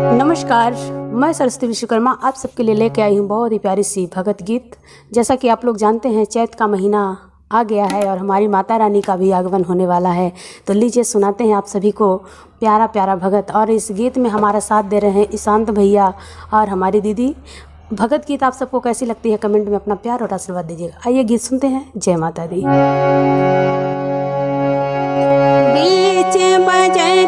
नमस्कार, मैं सरस्वती विश्वकर्मा आप सबके लिए लेके आई हूँ बहुत ही प्यारी सी भगत गीत। जैसा कि आप लोग जानते हैं चैत का महीना आ गया है और हमारी माता रानी का भी आगमन होने वाला है। तो लीजिए सुनाते हैं आप सभी को प्यारा प्यारा भगत। और इस गीत में हमारा साथ दे रहे हैं ईशांत भैया और हमारी दीदी। भगत गीत आप सबको कैसी लगती है कमेंट में अपना प्यार और आशीर्वाद दीजिएगा। आइए गीत सुनते हैं। जय माता दी। बीच बजे